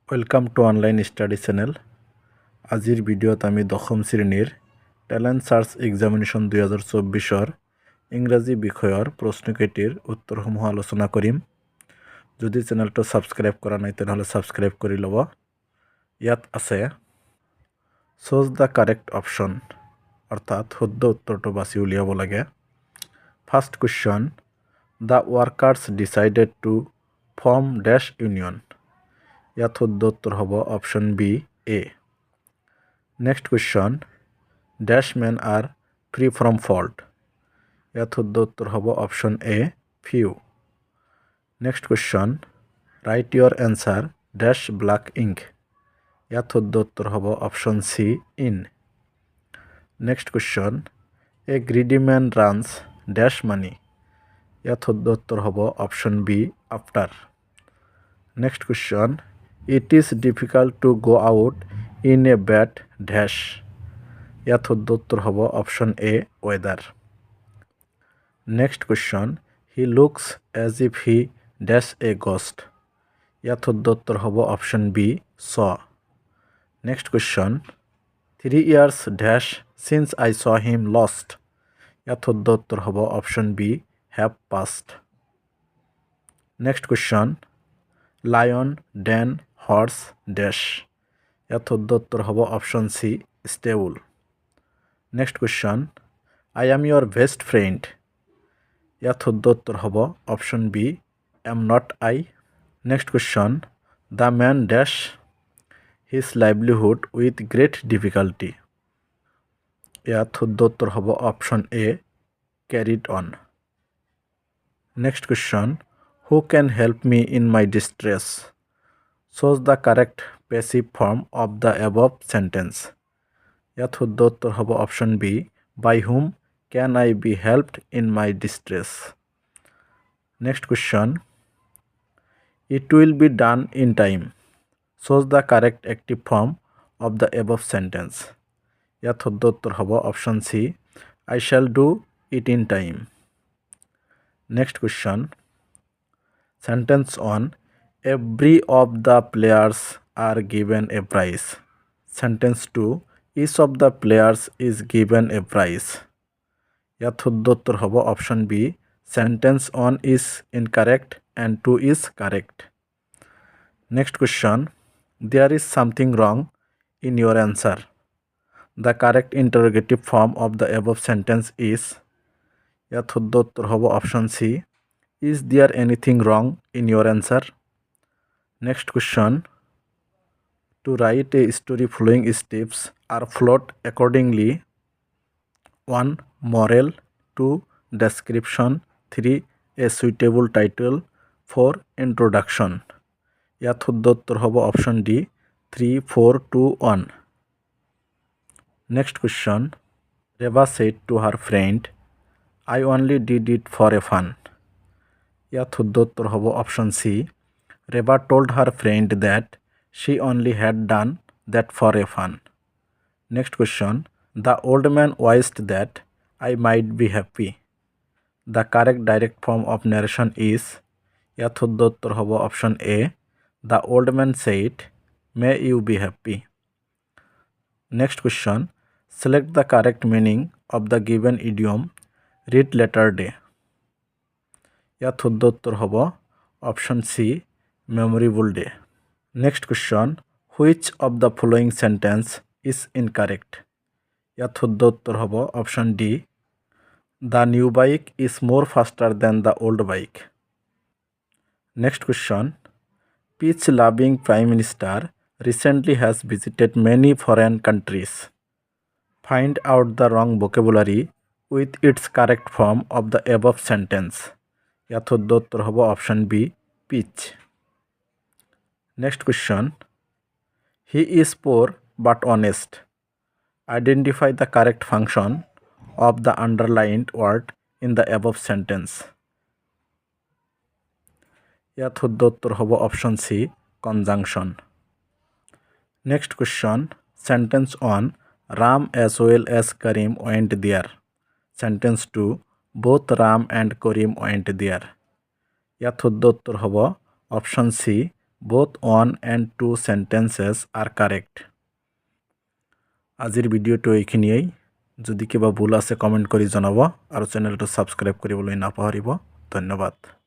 Welcome to online study channel. আজিৰ ভিডিঅ'ত আমি দশম শ্ৰেণীৰ টেলেণ্ট সাৰ্চ এক্সামিনেশ্যন 2024ৰ ইংৰাজী বিষয়ৰ প্ৰশ্নকেইটিৰ উত্তৰসমূহ আলোচনা কৰিম। যদি চেনেলটো ছাবস্ক্ৰাইব কৰা নাই তেনেহ'লে ছাবস্ক্ৰাইব কৰি ল'ব। ইয়াত আছে চুজ দ্য কাৰেক্ট অপশ্যন, অৰ্থাৎ শুদ্ধ উত্তৰটো বাছি উলিয়াব লাগে। First question, the workers decided to form dash union. ইয়াত শুদ্ধ উত্তৰ হ'ব option B A. Next question, dash men are free from fault. ইয়াত শুদ্ধ উত্তৰ হ'ব option A few. Next question, write your answer dash black ink. ইয়াত শুদ্ধ উত্তৰ হ'ব option C in. Next question, a greedy man runs dash money. ইয়াত শুদ্ধ উত্তৰ হ'ব option B after. Next question, it is difficult to go' out in a bad dash. ইয়াত শুদ্ধ উত্তৰ হ'ব option A weather. Next question, he looks as if he dash a ghost. ইয়াত শুদ্ধ উত্তৰ হ'ব option B saw. Next question, 3 years dash since I saw him last. ইয়াত শুদ্ধ উত্তৰ হ'ব option B have passed. Next question, lion den horse dash. ইয়াত শুদ্ধ উত্তৰ হ'ব option C stable. Next question, I am your best friend. ইয়াত শুদ্ধ উত্তৰ হ'ব option B am not I. Next question, the man does his livelihood with great difficulty. ইয়াত শুদ্ধ উত্তৰ হ'ব option A carried on. Next question, who can help me in my distress. Choose the correct passive form of the above sentence. ইয়াত শুদ্ধ উত্তৰ হ'ব option B by whom can I be helped in my distress. Next question, it will be done in time. Choose the correct active form of the above sentence. ইয়াত শুদ্ধ উত্তৰ হ'ব option C I shall do it in time. Next question, sentence one every of the players are given a prize. Sentence two each of the players is given a prize. ইয়াত শুদ্ধ উত্তৰ হ'ব option B sentence one is incorrect and two is correct. Next question, there is something wrong in your answer. The correct interrogative form of the above sentence is. ইয়াত শুদ্ধ উত্তৰ হ'ব option C is there anything wrong in your answer. Next question, to write a story following steps are followed accordingly. 1. Moral. 2. Description. 3. A suitable title. 4. Introduction. ইয়াত শুদ্ধ উত্তৰ হ'ব option D 3, 4, 2, 1. Next question, Reba said to her friend I only did it for a fun. ইয়াত শুদ্ধ উত্তৰ হ'ব option C Reba told her friend that she only had done that for a fun. Next question, the old man wished that I might be happy. The correct direct form of narration is. ইয়াত শুদ্ধ উত্তৰ হ'ব option A the old main said may you be happy. Next question, select the correct meaning of the given idiom read letter day. ইয়াত শুদ্ধ উত্তৰ হ'ব option C memorable day. Next question, which of the following sentence is incorrect. ইয়াত শুদ্ধ উত্তৰ হ'ব option D the new bike is more faster than the old bike. Next question, peace loving prime minister recently has visited many foreign countries. Find out the wrong vocabulary with its correct form of the above sentence. ইয়াত শুদ্ধ উত্তৰ হ'ব option B peace. Next question, he is poor but honest. Identify the correct function of the underlined word in the above sentence. ইয়াত শুদ্ধ উত্তৰ হ'ব option C conjunction. Next question, sentence one Ram as well as Karim went there. Sentence 2, both Ram and Karim went there. ইয়াত শুদ্ধ উত্তৰ হ'ব option C both 1 and 2 sentences are correct. আজিৰ ভিডিঅ'টো এইখিনিয়েই যদি কিবা ভুল আছে কমেণ্ট কৰি জনাব আৰু চেনেলটো ছাবস্ক্ৰাইব কৰিবলৈ নাপাহৰিব ধন্যবাদ।